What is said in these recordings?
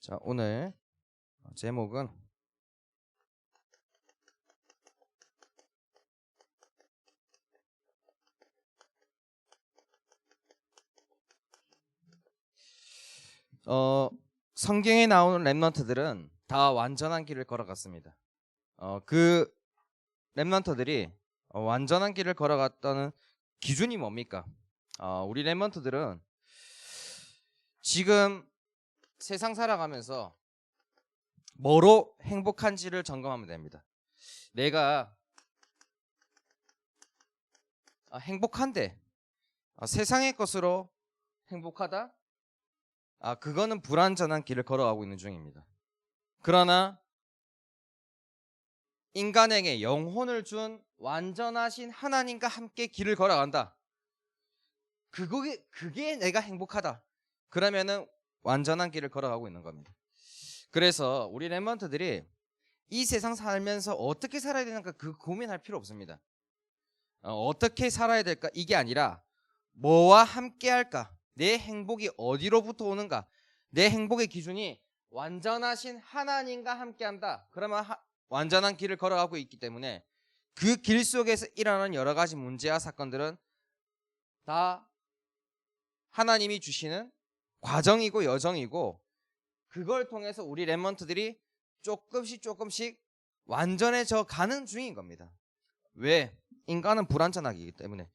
자, 오늘 제목은 성경에 나오는 렘넌트들은 다 완전한 길을 걸어갔습니다. 그 렘넌트들이 완전한 길을 걸어갔다는 기준이 뭡니까? 우리 렘넌트들은 지금 세상 살아가면서 뭐로 행복한지를 점검하면 됩니다. 내가 행복한데 세상의 것으로 행복하다? 그거는 불완전한 길을 걸어가고 있는 중입니다. 그러나 인간에게 영혼을 준 완전하신 하나님과 함께 길을 걸어간다. 그게 내가 행복하다. 그러면은 완전한 길을 걸어가고 있는 겁니다. 그래서 우리 렘넌트들이 이 세상 살면서 어떻게 살아야 되는가 그 고민할 필요 없습니다. 어떻게 살아야 될까 이게 아니라 뭐와 함께 할까? 내 행복이 어디로부터 오는가? 내 행복의 기준이 완전하신 하나님과 함께 한다. 그러면 완전한 길을 걸어가고 있기 때문에 그 길 속에서 일어나는 여러 가지 문제와 사건들은 다 하나님이 주시는 과정이고 여정이고 그걸 통해서 우리 렘넌트들이 조금씩 완전해져 가는 중인 겁니다. 왜? 인간은 불완전하기 때문에.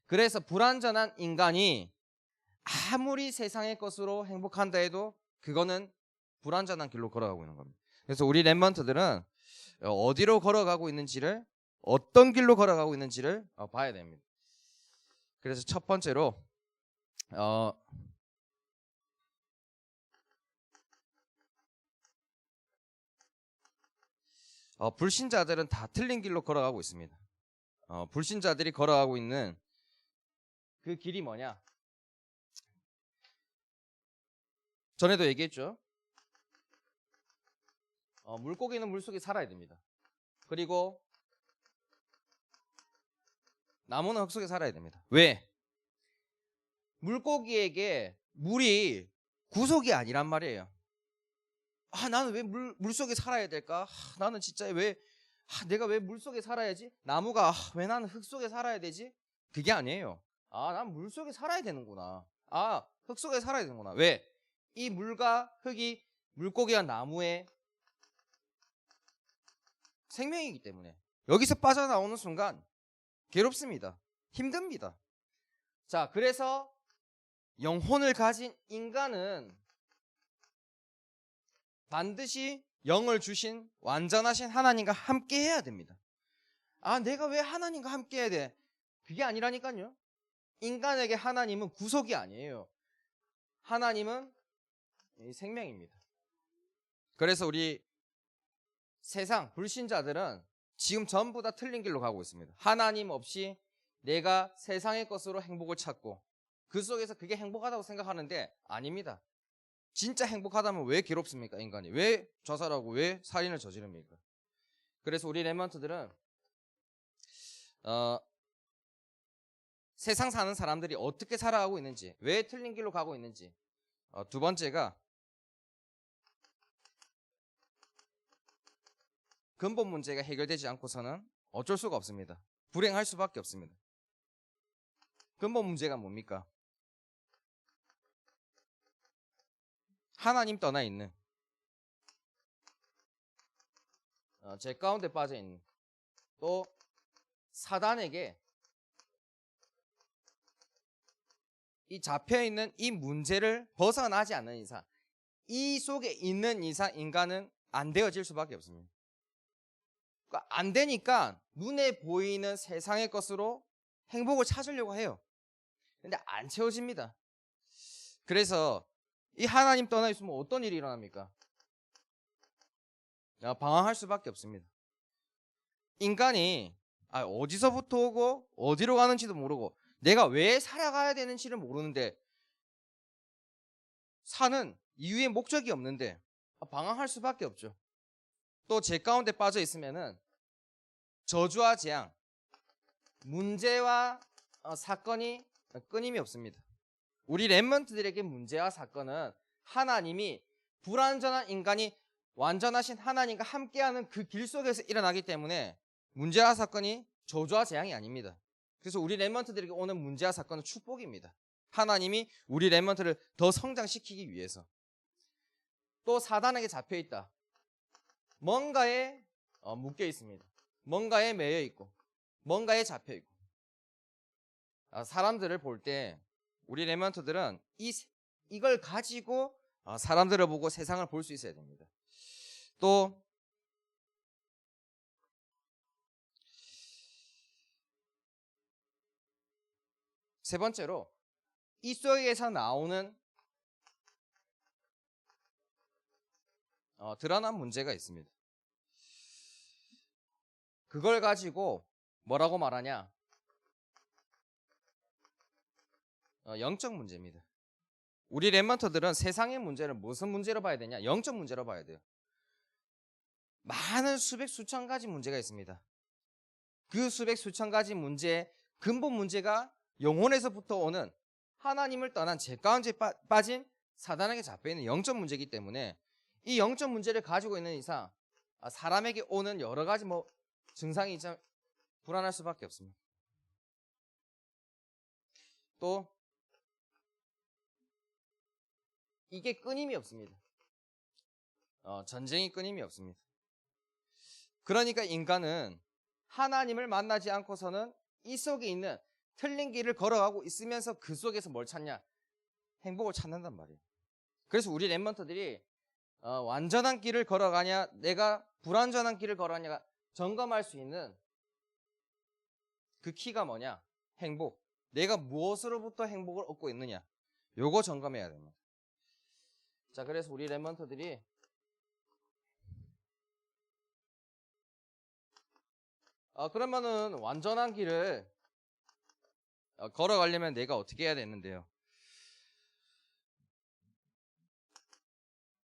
그래서 불완전한 인간이 아무리 세상의 것으로 행복한다 해도 그거는 불완전한 길로 걸어가고 있는 겁니다. 그래서 우리 렘넌트들은 어디로 걸어가고 있는지를 어떤 길로 걸어가고 있는지를 봐야 됩니다. 그래서 첫 번째로 불신자들은 다 틀린 길로 걸어가고 있습니다. 불신자들이 걸어가고 있는 그 길이 뭐냐? 전에도 얘기했죠. 물고기는 물속에 살아야 됩니다. 그리고 나무는 흙 속에 살아야 됩니다. 왜? 물고기에게 물이 구속이 아니란 말이에요. 나는 왜 물속에 살아야 될까? 나는 진짜 내가 왜 물속에 살아야지? 나무가 왜 나는 흙 속에 살아야 되지? 그게 아니에요. 난 물속에 살아야 되는구나. 흙 속에 살아야 되는구나. 왜? 이 물과 흙이 물고기와 나무의 생명이기 때문에 여기서 빠져나오는 순간 괴롭습니다. 힘듭니다. 자, 그래서 영혼을 가진 인간은 반드시 영을 주신 완전하신 하나님과 함께 해야 됩니다. 내가 왜 하나님과 함께 해야 돼? 그게 아니라니까요. 인간에게 하나님은 구속이 아니에요. 하나님은 생명입니다. 그래서 우리 세상 불신자들은 지금 전부 다 틀린 길로 가고 있습니다. 하나님 없이 내가 세상의 것으로 행복을 찾고 그 속에서 그게 행복하다고 생각하는데 아닙니다. 진짜 행복하다면 왜 괴롭습니까? 인간이 왜 자살하고 왜 살인을 저지릅니까? 그래서 우리 렘넌트들은 세상 사는 사람들이 어떻게 살아가고 있는지, 왜 틀린 길로 가고 있는지, 두 번째가 근본 문제가 해결되지 않고서는 어쩔 수가 없습니다. 불행할 수밖에 없습니다. 근본 문제가 뭡니까? 하나님 떠나 있는 죄 가운데 빠져 있는 또 사단에게 이 잡혀있는 이 문제를 벗어나지 않는 이상, 이 속에 있는 이상 인간은 안 되어질 수밖에 없습니다. 그러니까 안 되니까 눈에 보이는 세상의 것으로 행복을 찾으려고 해요. 근데 안 채워집니다. 그래서 이 하나님 떠나 있으면 어떤 일이 일어납니까? 방황할 수밖에 없습니다. 인간이 어디서부터 오고 어디로 가는지도 모르고 내가 왜 살아가야 되는지를 모르는데 사는 이유의 목적이 없는데 방황할 수밖에 없죠. 또 죄 가운데 빠져 있으면은 저주와 재앙, 문제와 사건이 끊임이 없습니다. 우리 렘넌트들에게 문제와 사건은 하나님이 불완전한 인간이 완전하신 하나님과 함께하는 그 길 속에서 일어나기 때문에 문제와 사건이 저주와 재앙이 아닙니다. 그래서 우리 렘넌트들에게 오는 문제와 사건은 축복입니다. 하나님이 우리 렘넌트를 더 성장시키기 위해서. 또 사단에게 잡혀있다. 뭔가에 묶여 있습니다. 뭔가에 매여 있고 뭔가에 잡혀 있고. 사람들을 볼 때 우리 렘넌트들은 이걸 가지고 사람들을 보고 세상을 볼 수 있어야 됩니다. 또 세 번째로 이 속에서 나오는 드러난 문제가 있습니다. 그걸 가지고 뭐라고 말하냐? 영적 문제입니다. 우리 렘넌트들은 세상의 문제를 무슨 문제로 봐야 되냐? 영적 문제로 봐야 돼요. 많은 수백 수천 가지 문제가 있습니다. 그 수백 수천 가지 문제의 근본 문제가 영혼에서부터 오는 하나님을 떠난 죄 가운데 빠진 사단에게 잡혀있는 영적 문제이기 때문에 이 영적 문제를 가지고 있는 이상 사람에게 오는 여러 가지 증상이 좀 불안할 수밖에 없습니다. 또 이게 끊임이 없습니다. 전쟁이 끊임이 없습니다. 그러니까 인간은 하나님을 만나지 않고서는 이 속에 있는 틀린 길을 걸어가고 있으면서 그 속에서 뭘 찾냐? 행복을 찾는단 말이에요. 그래서 우리 렘넌트들이 완전한 길을 걸어가냐, 내가 불완전한 길을 걸어가냐가 점검할 수 있는 그 키가 뭐냐? 행복. 내가 무엇으로부터 행복을 얻고 있느냐? 요거 점검해야 됩니다. 자, 그래서 우리 렘넌트들이 그러면은 완전한 길을 걸어가려면 내가 어떻게 해야 되는데요?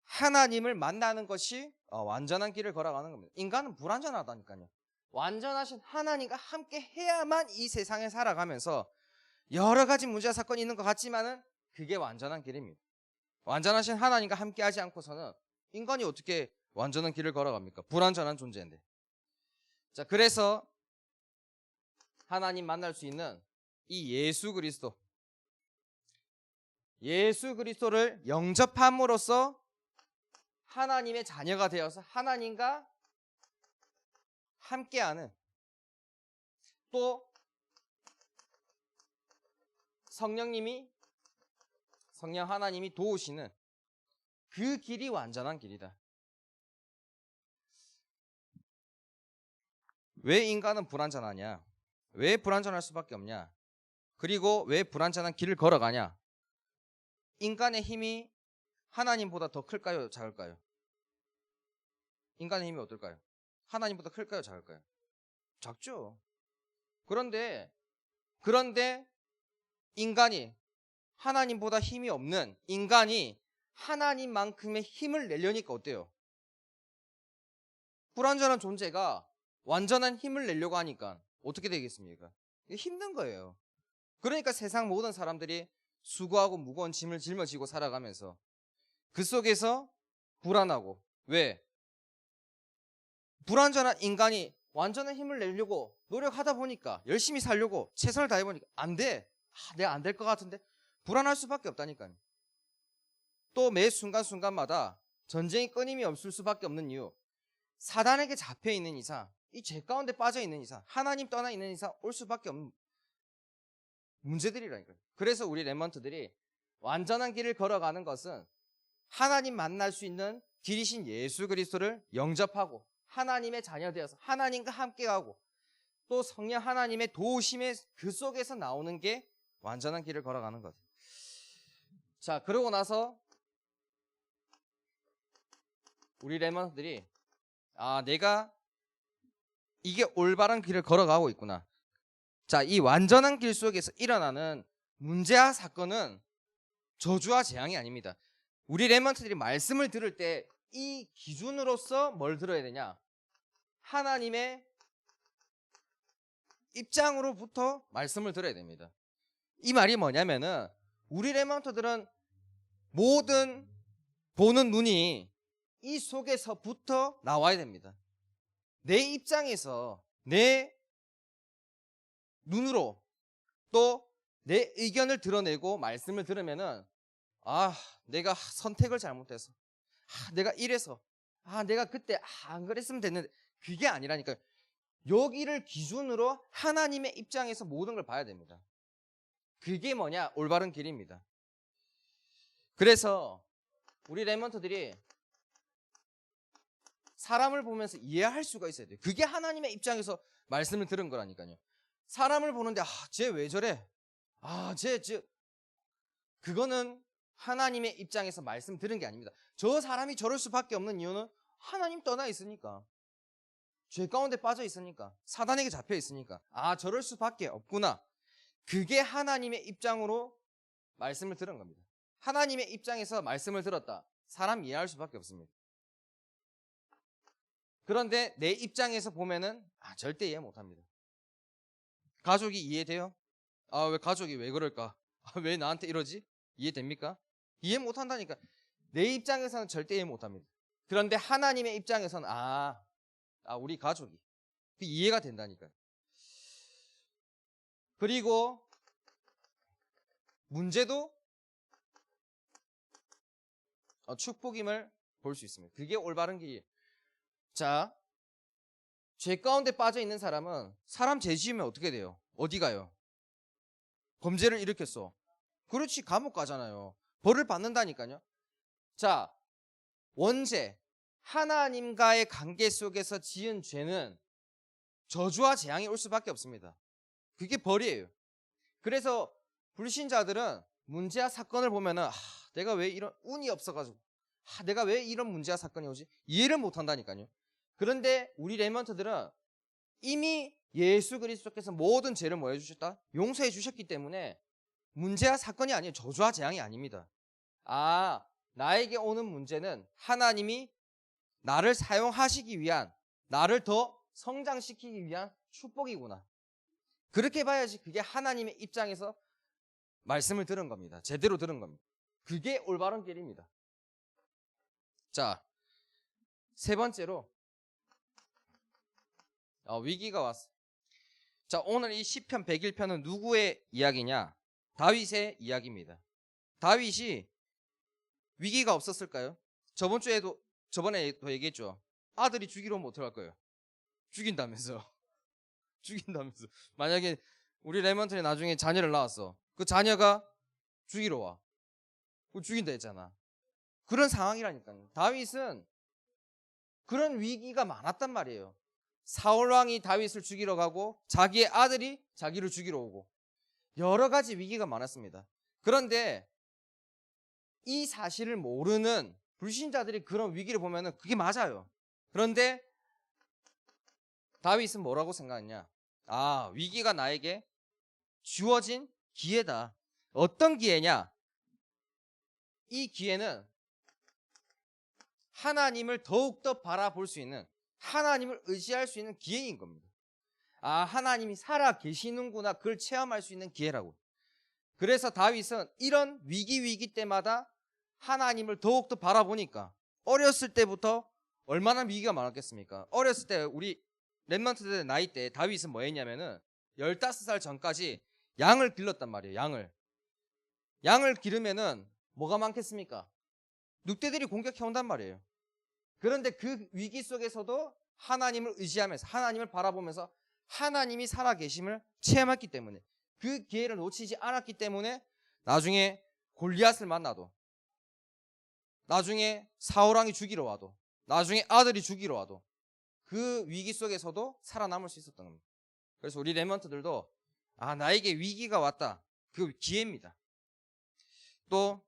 하나님을 만나는 것이 완전한 길을 걸어가는 겁니다. 인간은 불완전하다니까요. 완전하신 하나님과 함께 해야만 이 세상에 살아가면서 여러 가지 문제와 사건이 있는 것 같지만은 그게 완전한 길입니다. 완전하신 하나님과 함께 하지 않고서는 인간이 어떻게 완전한 길을 걸어갑니까? 불완전한 존재인데. 자, 그래서 하나님 만날 수 있는 이 예수 그리스도를 영접함으로써 하나님의 자녀가 되어서 하나님과 함께하는, 또 성령 하나님이 도우시는 그 길이 완전한 길이다. 왜 인간은 불완전하냐? 왜 불완전할 수밖에 없냐? 그리고 왜 불완전한 길을 걸어가냐? 인간의 힘이 하나님보다 더 클까요? 작을까요? 인간의 힘이 어떨까요? 하나님보다 클까요? 작을까요? 작죠. 그런데 인간이, 하나님보다 힘이 없는 인간이 하나님만큼의 힘을 내려니까 어때요? 불완전한 존재가 완전한 힘을 내려고 하니까 어떻게 되겠습니까? 힘든 거예요. 그러니까 세상 모든 사람들이 수고하고 무거운 짐을 짊어지고 살아가면서 그 속에서 불안하고, 왜? 불완전한 인간이 완전한 힘을 내려고 노력하다 보니까, 열심히 살려고 최선을 다해보니까 안 돼. 내가 안 될 것 같은데 불안할 수밖에 없다니까요. 또 매 순간순간마다 전쟁이 끊임이 없을 수밖에 없는 이유, 사단에게 잡혀있는 이상, 이 죄 가운데 빠져있는 이상, 하나님 떠나 있는 이상 올 수밖에 없는 문제들이라니까요. 그래서 우리 렘넌트들이 완전한 길을 걸어가는 것은 하나님 만날 수 있는 길이신 예수 그리스도를 영접하고 하나님의 자녀 되어서 하나님과 함께하고 또 성령 하나님의 도우심의 그 속에서 나오는 게 완전한 길을 걸어가는 것. 자, 그러고 나서 우리 렘넌트들이 내가 이게 올바른 길을 걸어가고 있구나. 자, 이 완전한 길 속에서 일어나는 문제와 사건은 저주와 재앙이 아닙니다. 우리 렘넌트들이 말씀을 들을 때 이 기준으로서 뭘 들어야 되냐? 하나님의 입장으로부터 말씀을 들어야 됩니다. 이 말이 뭐냐면은 우리 렘넌트들은 모든 보는 눈이 이 속에서부터 나와야 됩니다. 내 입장에서 내 눈으로 또 내 의견을 드러내고 말씀을 들으면은 내가 선택을 잘못해서 내가 이래서 내가 그때 안 그랬으면 됐는데 그게 아니라니까요. 여기를 기준으로 하나님의 입장에서 모든 걸 봐야 됩니다. 그게 뭐냐? 올바른 길입니다. 그래서 우리 랩런트들이 사람을 보면서 이해할 수가 있어야 돼요. 그게 하나님의 입장에서 말씀을 들은 거라니까요. 사람을 보는데 쟤 왜 저래? 그거는 하나님의 입장에서 말씀 들은 게 아닙니다. 저 사람이 저럴 수밖에 없는 이유는 하나님 떠나 있으니까, 죄 가운데 빠져 있으니까, 사단에게 잡혀 있으니까 저럴 수밖에 없구나. 그게 하나님의 입장으로 말씀을 들은 겁니다. 하나님의 입장에서 말씀을 들었다. 사람 이해할 수밖에 없습니다. 그런데 내 입장에서 보면은 절대 이해 못합니다. 가족이 이해돼요? 왜 가족이 왜 그럴까? 왜 나한테 이러지? 이해됩니까? 이해 못한다니까. 내 입장에서는 절대 이해 못합니다. 그런데 하나님의 입장에서는 우리 가족이 이해가 된다니까요. 그리고 문제도 축복임을 볼 수 있습니다. 그게 올바른 길이에요. 자, 죄 가운데 빠져 있는 사람은 사람 죄 지으면 어떻게 돼요? 어디 가요? 범죄를 일으켰어. 그렇지, 감옥 가잖아요. 벌을 받는다니까요. 자, 원죄, 하나님과의 관계 속에서 지은 죄는 저주와 재앙이 올 수밖에 없습니다. 그게 벌이에요. 그래서 불신자들은 문제와 사건을 보면은 내가 왜 이런 운이 없어가지고 내가 왜 이런 문제와 사건이 오지? 이해를 못한다니까요. 그런데 우리 랩런트들은 이미 예수 그리스도께서 모든 죄를 뭐 해주셨다? 용서해 주셨기 때문에 문제와 사건이 아니에요. 저주와 재앙이 아닙니다. 나에게 오는 문제는 하나님이 나를 사용하시기 위한, 나를 더 성장시키기 위한 축복이구나. 그렇게 봐야지 그게 하나님의 입장에서 말씀을 들은 겁니다. 제대로 들은 겁니다. 그게 올바른 길입니다. 자, 세 번째로 위기가 왔어. 자, 오늘 이 시편 101편은 누구의 이야기냐? 다윗의 이야기입니다. 다윗이 위기가 없었을까요? 저번에도 얘기했죠. 아들이 죽이러 오면 어떡할 거예요? 죽인다면서. 죽인다면서. 만약에 우리 랩런트에 나중에 자녀를 낳았어. 그 자녀가 죽이러 와. 죽인다 했잖아. 그런 상황이라니까요. 다윗은 그런 위기가 많았단 말이에요. 사울왕이 다윗을 죽이러 가고 자기의 아들이 자기를 죽이러 오고 여러 가지 위기가 많았습니다. 그런데 이 사실을 모르는 불신자들이 그런 위기를 보면은 그게 맞아요. 그런데 다윗은 뭐라고 생각했냐? 위기가 나에게 주어진 기회다. 어떤 기회냐? 이 기회는 하나님을 더욱더 바라볼 수 있는, 하나님을 의지할 수 있는 기회인 겁니다. 하나님이 살아 계시는구나, 그걸 체험할 수 있는 기회라고. 그래서 다윗은 이런 위기 때마다 하나님을 더욱더 바라보니까 어렸을 때부터 얼마나 위기가 많았겠습니까? 어렸을 때 우리 랩런트들 나이 때 다윗은 뭐 했냐면은 15살 전까지 양을 길렀단 말이에요. 양을 기르면은 뭐가 많겠습니까? 늑대들이 공격해 온단 말이에요. 그런데 그 위기 속에서도 하나님을 의지하면서, 하나님을 바라보면서 하나님이 살아계심을 체험했기 때문에, 그 기회를 놓치지 않았기 때문에 나중에 골리앗을 만나도, 나중에 사울왕이 죽이러 와도, 나중에 아들이 죽이러 와도 그 위기 속에서도 살아남을 수 있었던 겁니다. 그래서 우리 랩런트들도 나에게 위기가 왔다, 그 기회입니다. 또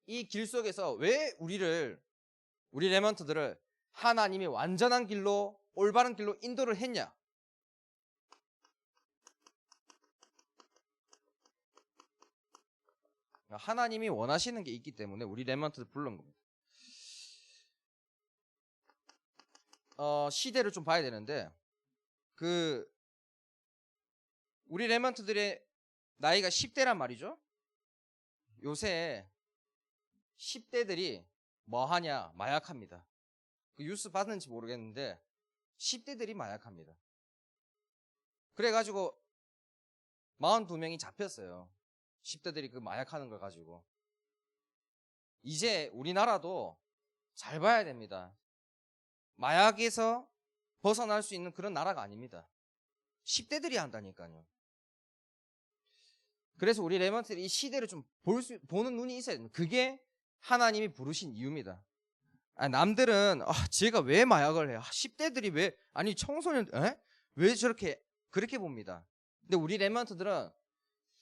이 길 속에서 왜 우리 랩런트들을 하나님이 완전한 길로, 올바른 길로 인도를 했냐? 하나님이 원하시는 게 있기 때문에 우리 랩런트들 부른 겁니다. 시대를 좀 봐야 되는데, 우리 랩런트들의 나이가 10대란 말이죠. 요새 10대들이 뭐 하냐? 마약합니다. 그 뉴스 봤는지 모르겠는데 10대들이 마약합니다. 그래가지고 42명이 잡혔어요. 10대들이 그 마약하는 걸 가지고. 이제 우리나라도 잘 봐야 됩니다. 마약에서 벗어날 수 있는 그런 나라가 아닙니다. 10대들이 한다니까요. 그래서 우리 랩런트들이 이 시대를 좀 보는 눈이 있어야 됩니다. 그게 하나님이 부르신 이유입니다. 남들은 쟤가 왜 마약을 해? 10대들이 왜? 아니 청소년 왜 저렇게 그렇게 봅니다. 근데 우리 랩런트들은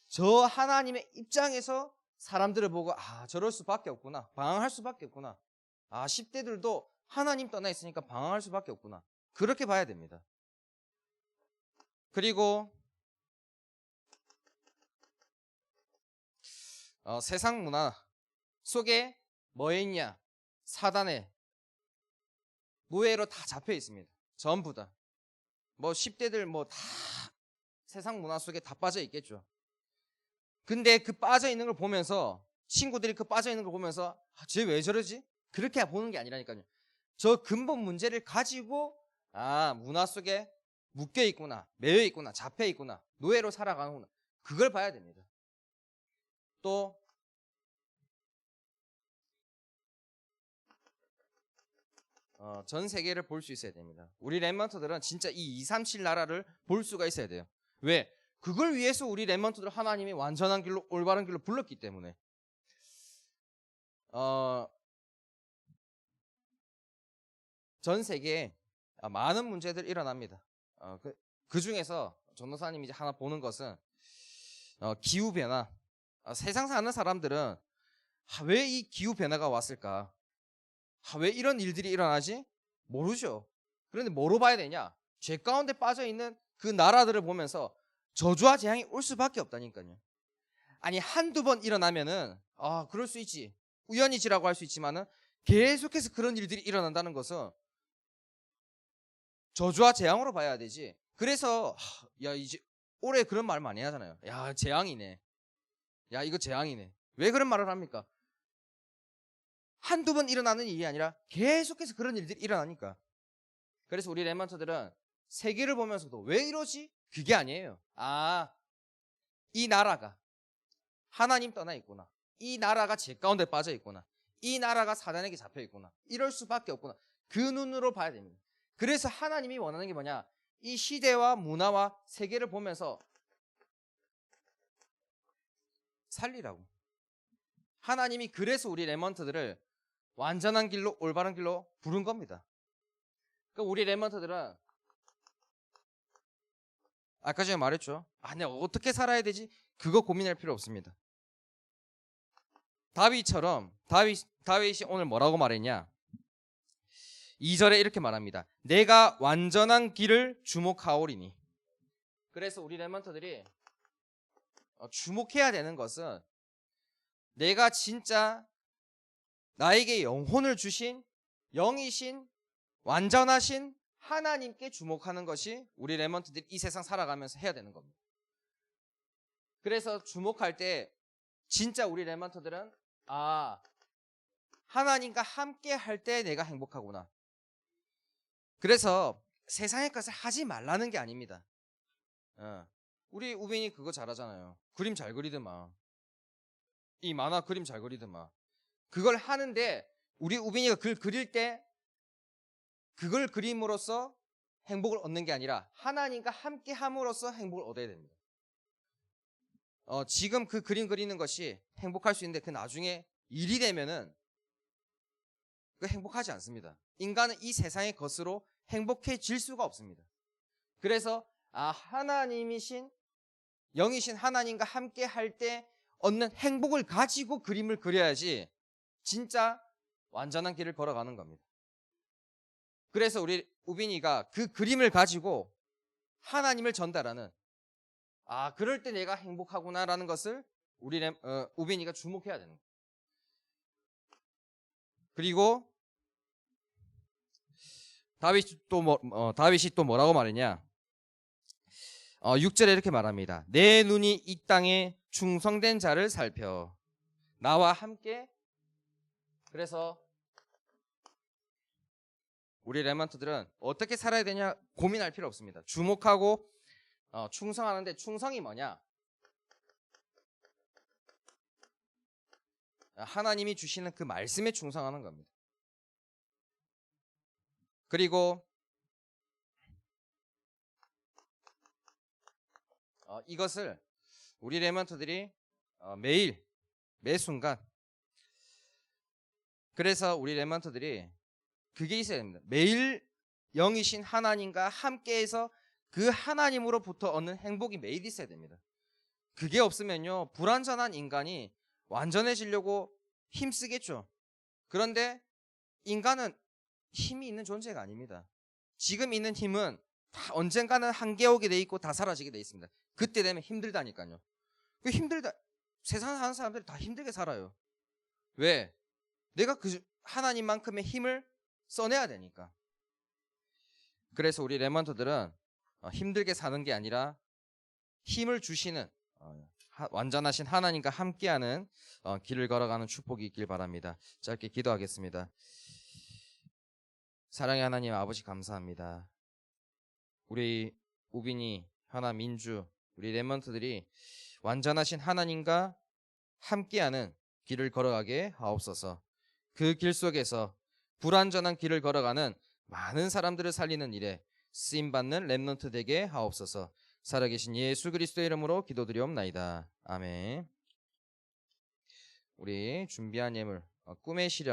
저 하나님의 입장에서 사람들을 보고 저럴 수밖에 없구나. 방황할 수밖에 없구나. 10대들도 하나님 떠나 있으니까 방황할 수밖에 없구나. 그렇게 봐야 됩니다. 그리고 세상 문화 속에 뭐에 있냐? 사단의 노예로 다 잡혀 있습니다. 전부 다. 뭐 10대들 뭐 다 세상 문화 속에 다 빠져 있겠죠. 근데 그 빠져 있는 걸 보면서 친구들이 그 빠져 있는 걸 보면서 쟤 왜 저러지? 그렇게 보는 게 아니라니까요. 저 근본 문제를 가지고 문화 속에 묶여 있구나, 매여 있구나, 잡혀 있구나, 노예로 살아가는구나. 그걸 봐야 됩니다. 또 전 세계를 볼 수 있어야 됩니다. 우리 랩런트들은 진짜 이 237 나라를 볼 수가 있어야 돼요. 왜? 그걸 위해서 우리 랩런트들 하나님이 완전한 길로, 올바른 길로 불렀기 때문에. 전 세계에 많은 문제들이 일어납니다. 그 중에서 전도사님이 이제 하나 보는 것은 기후 변화. 세상 사는 사람들은 왜 이 기후 변화가 왔을까? 왜 이런 일들이 일어나지? 모르죠. 그런데 뭐로 봐야 되냐? 죄 가운데 빠져 있는 그 나라들을 보면서 저주와 재앙이 올 수밖에 없다니까요. 아니 한두 번 일어나면은 그럴 수 있지. 우연이지라고 할 수 있지만은 계속해서 그런 일들이 일어난다는 것은 저주와 재앙으로 봐야 되지. 그래서 이제 올해 그런 말 많이 하잖아요. 야 재앙이네. 야 이거 재앙이네. 왜 그런 말을 합니까? 한두 번 일어나는 일이 아니라 계속해서 그런 일들이 일어나니까. 그래서 우리 랩런트들은 세계를 보면서도 왜 이러지? 그게 아니에요. 이 나라가 하나님 떠나 있구나. 이 나라가 죄 가운데 빠져 있구나. 이 나라가 사단에게 잡혀 있구나. 이럴 수밖에 없구나. 그 눈으로 봐야 됩니다. 그래서 하나님이 원하는 게 뭐냐? 이 시대와 문화와 세계를 보면서 살리라고. 하나님이 그래서 우리 랩런트들을 완전한 길로, 올바른 길로 부른 겁니다. 그러니까 우리 랩런트들은 아까 전에 말했죠. 내가 어떻게 살아야 되지? 그거 고민할 필요 없습니다. 다윗이 오늘 뭐라고 말했냐? 2절에 이렇게 말합니다. 내가 완전한 길을 주목하오리니. 그래서 우리 랩런트들이 주목해야 되는 것은 내가 진짜 나에게 영혼을 주신 영이신 완전하신 하나님께 주목하는 것이 우리 랩런트들이 이 세상 살아가면서 해야 되는 겁니다. 그래서 주목할 때 진짜 우리 랩런트들은 하나님과 함께 할 때 내가 행복하구나. 그래서 세상의 것을 하지 말라는 게 아닙니다. 우리 우빈이 그거 잘하잖아요. 그림 잘 그리더만. 이 만화 그림 잘 그리더만. 그걸 하는데 우리 우빈이가 그걸 그릴 때 그걸 그림으로써 행복을 얻는 게 아니라 하나님과 함께 함으로써 행복을 얻어야 됩니다. 지금 그 그림 그리는 것이 행복할 수 있는데 그 나중에 일이 되면은 그 행복하지 않습니다. 인간은 이 세상의 것으로 행복해질 수가 없습니다. 그래서 하나님이신 영이신 하나님과 함께 할 때 얻는 행복을 가지고 그림을 그려야지 진짜 완전한 길을 걸어가는 겁니다. 그래서 우리 우빈이가 그 그림을 가지고 하나님을 전달하는 그럴 때 내가 행복하구나라는 것을 우리 우빈이가 주목해야 되는 거예요. 그리고 다윗이 또 뭐라고 말했냐? 6절에 이렇게 말합니다. 내 눈이 이 땅에 충성된 자를 살펴 나와 함께 그래서 우리 렘넌트들은 어떻게 살아야 되냐 고민할 필요 없습니다. 주목하고 충성하는데 충성이 뭐냐? 하나님이 주시는 그 말씀에 충성하는 겁니다. 그리고 이것을 우리 렘넌트들이 매일 매 순간 그래서 우리 렘넌트들이 그게 있어야 됩니다. 매일 영이신 하나님과 함께해서 그 하나님으로부터 얻는 행복이 매일 있어야 됩니다. 그게 없으면요 불완전한 인간이 완전해지려고 힘쓰겠죠. 그런데 인간은 힘이 있는 존재가 아닙니다. 지금 있는 힘은 다 언젠가는 한계 오게 돼 있고 다 사라지게 돼 있습니다. 그때 되면 힘들다니까요. 그 힘들다 세상 사는 사람들이 다 힘들게 살아요. 왜? 내가 그 하나님만큼의 힘을 써내야 되니까. 그래서 우리 렘넌트들은 힘들게 사는 게 아니라 힘을 주시는 완전하신 하나님과 함께하는 길을 걸어가는 축복이 있길 바랍니다. 짧게 기도하겠습니다. 사랑의 하나님 아버지 감사합니다. 우리 우빈이, 현아, 민주, 우리 렘넌트들이 완전하신 하나님과 함께하는 길을 걸어가게 하옵소서. 그 길 속에서 불완전한 길을 걸어가는 많은 사람들을 살리는 일에 쓰임받는 렘넌트 되게 하옵소서. 살아계신 예수 그리스도의 이름으로 기도드리옵나이다. 아멘. 우리 준비한 예물 꿈의 시련